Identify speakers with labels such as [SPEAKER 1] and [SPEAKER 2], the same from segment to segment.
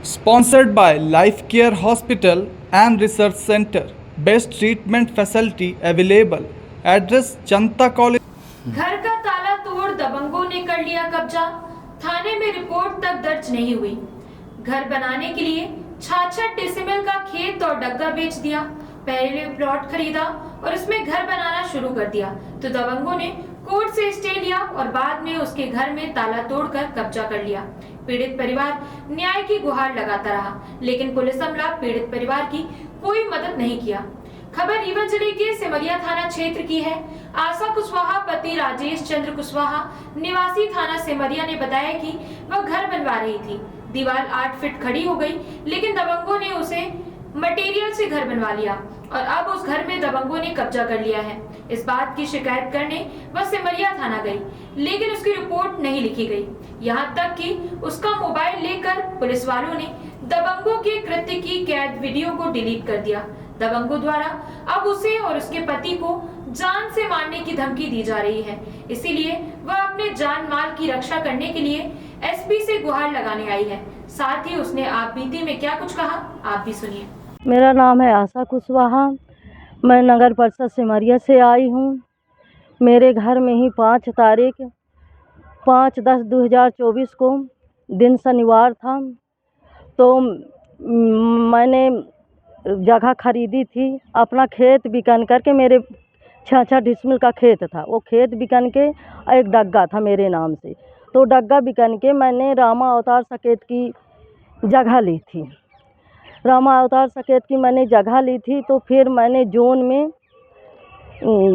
[SPEAKER 1] Sponsored by Life Care Hospital and Research Center. Best treatment facility available. Address Janta College.
[SPEAKER 2] घर का ताला तोड़ दबंगों ने कर लिया कब्जा। थाने में रिपोर्ट तक दर्ज नहीं हुई। घर बनाने के लिए 66 डेसिमल का खेत और डग्गा बेच दिया। पहले प्लॉट खरीदा और इसमें घर बनाना शुरू कर दिया तो दबंगों ने कोर्ट से स्टे लिया और बाद में उसके घर में ताला तोड़कर कब्जा कर लिया। पीड़ित परिवार न्याय की गुहार लगाता रहा, लेकिन पुलिस अमला पीड़ित परिवार की कोई मदद नहीं किया। खबर रीवा जिले के सिमरिया थाना क्षेत्र की है। आशा कुशवाहा पति राजेश चंद्र कुशवाहा निवासी थाना सिमरिया ने बताया कि वह घर बनवा रही थी। दीवार 8 फीट खड़ी हो गई, लेकिन दबंगों ने उसे मटेरियल से घर बनवा लिया और अब उस घर में दबंगों ने कब्जा कर लिया है। इस बात की शिकायत करने वह सिमरिया थाना गई, लेकिन उसकी रिपोर्ट नहीं लिखी गई। यहाँ तक कि उसका मोबाइल लेकर पुलिस वालों ने दबंगों के कृत्य की कैद वीडियो को डिलीट कर दिया। दबंगों द्वारा अब उसे और उसके पति को जान से मारने की धमकी दी जा रही है। इसीलिए वह अपने जान माल की रक्षा करने के लिए एसपी से गुहार लगाने आई है। साथ ही उसने आप बीती में क्या कुछ कहा, आप भी सुनिए।
[SPEAKER 3] मेरा नाम है आशा कुशवाहा। मैं नगर परिषद सिमरिया से आई हूँ। मेरे घर में ही 5 तारीख 5/10/2024 को दिन शनिवार था, तो मैंने जगह खरीदी थी। अपना खेत बिकन करके, मेरे 6 डिसमिल का खेत था, वो खेत बिकन के एक डग्गा था मेरे नाम से, तो डग्गा बिकन के मैंने रामा अवतार सकेत की जगह ली थी। रामा अवतार सकेत की मैंने जगह ली थी, तो फिर मैंने जोन में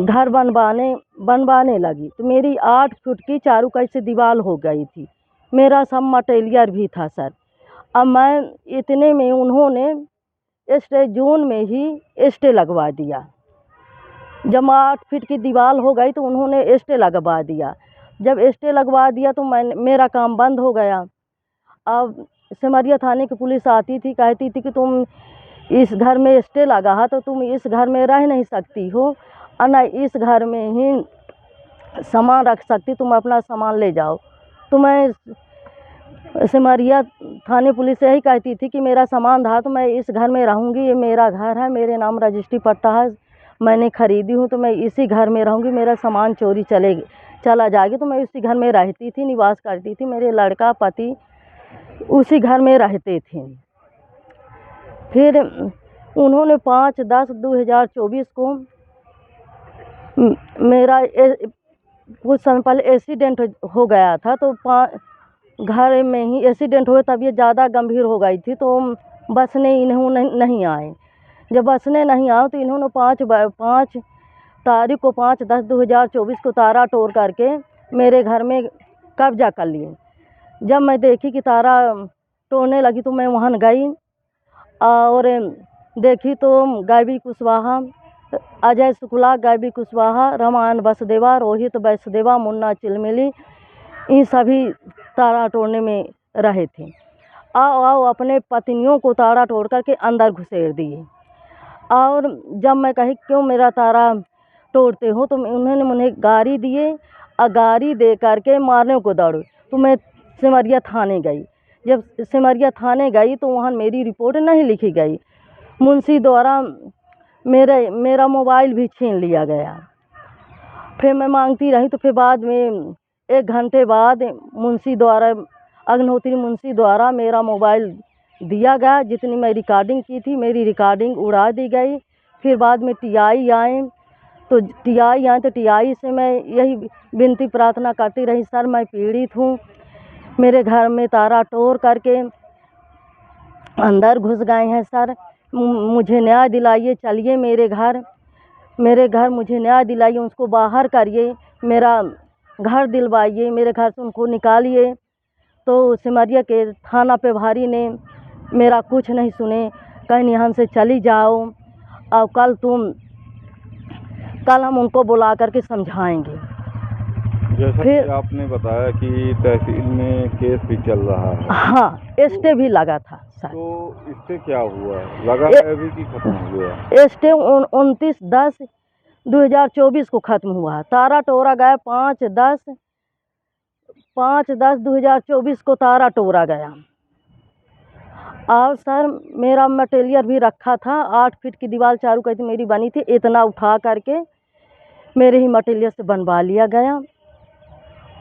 [SPEAKER 3] घर बनवाने लगी, तो मेरी 8 फुट की चारू कैसे दीवार हो गई थी। मेरा सब मटेरियल भी था सर। अब मैं इतने में उन्होंने स्टे जोन में ही स्टे लगवा दिया। जब 8 फीट की दीवार हो गई तो उन्होंने स्टे लगवा दिया। जब स्टे लगवा दिया तो मेरा काम बंद हो गया। अब सिमरिया थाने की पुलिस आती थी, कहती थी कि तुम इस घर में स्टे लगा है तो तुम इस घर में रह नहीं सकती हो, और न इस घर में ही सामान रख सकती, तुम अपना सामान ले जाओ। तो मैं सिमरिया थाने पुलिस से यही कहती थी कि मेरा सामान था तो मैं इस घर में रहूँगी, ये मेरा घर है, मेरे नाम रजिस्ट्री पट्टा है, मैंने खरीदी हूँ, तो मैं इसी घर में रहूँगी। मेरा सामान चोरी चला जाएगी तो मैं उसी घर में रहती थी, निवास करती थी। मेरे लड़का पति उसी घर में रहते थे। फिर उन्होंने 5/10/2024 को मेरा कुछ समय पहले एक्सीडेंट हो गया था, तो घर में ही एक्सीडेंट हुए, तबीयत ज़्यादा गंभीर हो गई थी, तो बसने इन्होंने नहीं आए। जब बसने नहीं आए तो इन्होंने 5 तारीख को 5/10/2024 को तारा तोड़ करके मेरे घर में कब्जा कर लिए। जब मैं देखी कि तारा तोड़ने लगी तो मैं वहाँ गई और देखी तो गायबी कुशवाहा, अजय शुक्ला, गायबी कुशवाहा, रामायण वसुदेवा, रोहित वसुदेवा, मुन्ना चिलमिली, इन सभी तारा तोड़ने में रहे थे। आओ अपने पत्नियों को तारा तोड़ करके अंदर घुसेड़ दिए। और जब मैं कही क्यों मेरा तारा तोड़ते हो, तो उन्होंने मुझे गाड़ी दिए और गाड़ी दे करके मारने को दौड़े। तो मैं सिमरिया थाने गई। जब सिमरिया थाने गई तो वहाँ मेरी रिपोर्ट नहीं लिखी गई। मुंशी द्वारा मेरा मोबाइल भी छीन लिया गया। फिर मैं मांगती रही, तो फिर बाद में 1 घंटे बाद अग्निहोत्री मुंशी द्वारा मेरा मोबाइल दिया गया। जितनी मैं रिकॉर्डिंग की थी, मेरी रिकॉर्डिंग उड़ा दी गई। फिर बाद में टीआई आए, तो टीआई से मैं यही विनती प्रार्थना करती रही, सर मैं पीड़ित हूँ, मेरे घर में तारा तोड़ करके अंदर घुस गए हैं सर, मुझे न्याय दिलाइए। चलिए मेरे घर मुझे न्याय दिलाइए, उसको बाहर करिए, मेरा घर दिलवाइए, मेरे घर से उनको निकालिए। तो सिमरिया के थाना प्रभारी ने मेरा कुछ नहीं सुने, कहीं यहाँ से चली जाओ और कल हम उनको बुला करके समझाएंगे।
[SPEAKER 4] जैसा कि आपने बताया कि तहसील में केस भी चल रहा है।
[SPEAKER 3] हाँ, स्टे भी लगा था सर।
[SPEAKER 4] तो इससे क्या हुआ, लगा है अभी कि खत्म हुआ?
[SPEAKER 3] स्टे 29/10/2024 को खत्म हुआ। तारा तोड़ा गया 5/10/2024 को तारा तोड़ा गया। और सर मेरा मटेरियल भी रखा था, 8 फीट की दीवार चारों कहीं मेरी बनी थी, इतना उठा करके मेरे ही मटेरियल से बनवा लिया गया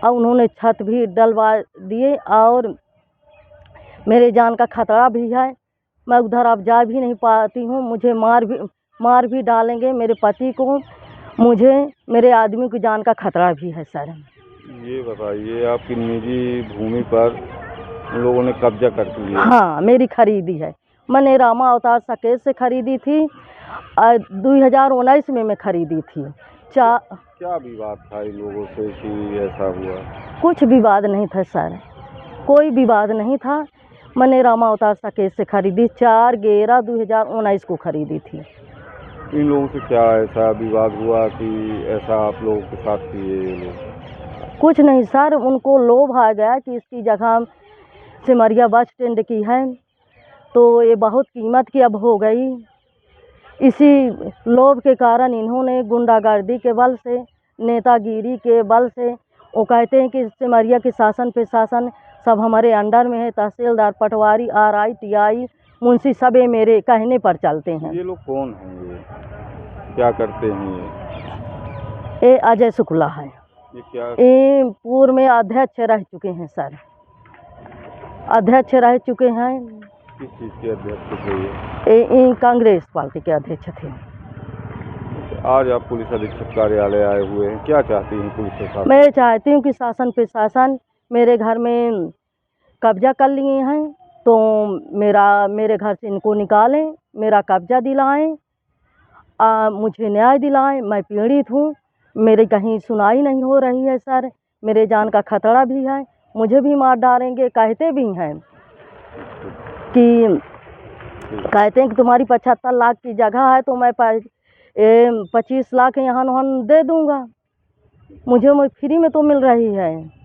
[SPEAKER 3] और उन्होंने छत भी डलवा दिए और मेरे जान का खतरा भी है। मैं उधर अब जा भी नहीं पाती हूँ, मुझे मार भी डालेंगे मेरे पति को, मुझे मेरे आदमी की जान का खतरा भी है सर।
[SPEAKER 4] ये बताइए आपकी निजी भूमि पर उन लोगों ने कब्जा कर लिया?
[SPEAKER 3] हाँ मेरी खरीदी है, मैंने रामा अवतार साकेत से खरीदी थी, 2019 में मैं खरीदी थी।
[SPEAKER 4] क्या विवाद था इन लोगों से कि ऐसा हुआ?
[SPEAKER 3] कुछ विवाद नहीं था सर, कोई विवाद नहीं था। मैंने रामा अवतार साकेत से खरीदी, 4/11/2019 को खरीदी थी।
[SPEAKER 4] इन लोगों से क्या ऐसा विवाद हुआ कि ऐसा आप लोगों के साथ किए ये लोग?
[SPEAKER 3] कुछ नहीं सर, उनको लोभ आ गया कि इसकी जगह सिमरिया बस स्टैंड की है तो ये बहुत कीमत की अब हो गई। इसी लोभ के कारण इन्होंने गुंडागर्दी के बल से, नेतागिरी के बल से, वो कहते हैं कि सिमरिया के शासन प्रशासन सब हमारे अंडर में है, तहसीलदार, पटवारी, RI, TI, मुंशी सब ये मेरे कहने पर चलते हैं।
[SPEAKER 4] ये लोग कौन हैं? ये क्या करते हैं?
[SPEAKER 3] ये अजय शुक्ला है, ये पूर्व में अध्यक्ष रह चुके हैं सर, अध्यक्ष रह चुके हैं।
[SPEAKER 4] किस चीज़ के अध्यक्ष थे ये?
[SPEAKER 3] कांग्रेस पार्टी के अध्यक्ष थे।
[SPEAKER 4] आज आप पुलिस अधीक्षक कार्यालय आए हुए हैं, क्या चाहती हैं पुलिस प्रशासन?
[SPEAKER 3] मैं चाहती हूँ कि शासन प्रशासन मेरे घर में कब्जा कर लिए हैं तो मेरे घर से इनको निकालें, मेरा कब्जा दिलाएं, मुझे न्याय दिलाएं। मैं पीड़ित हूँ, मेरी कहीं सुनाई नहीं हो रही है सर, मेरे जान का खतरा भी है, मुझे भी मार डालेंगे। कहते भी हैं कि तुम्हारी 75 लाख की जगह है तो मैं 25 लाख यहाँ वहाँ दे दूँगा, मुझे फ्री में तो मिल रही है।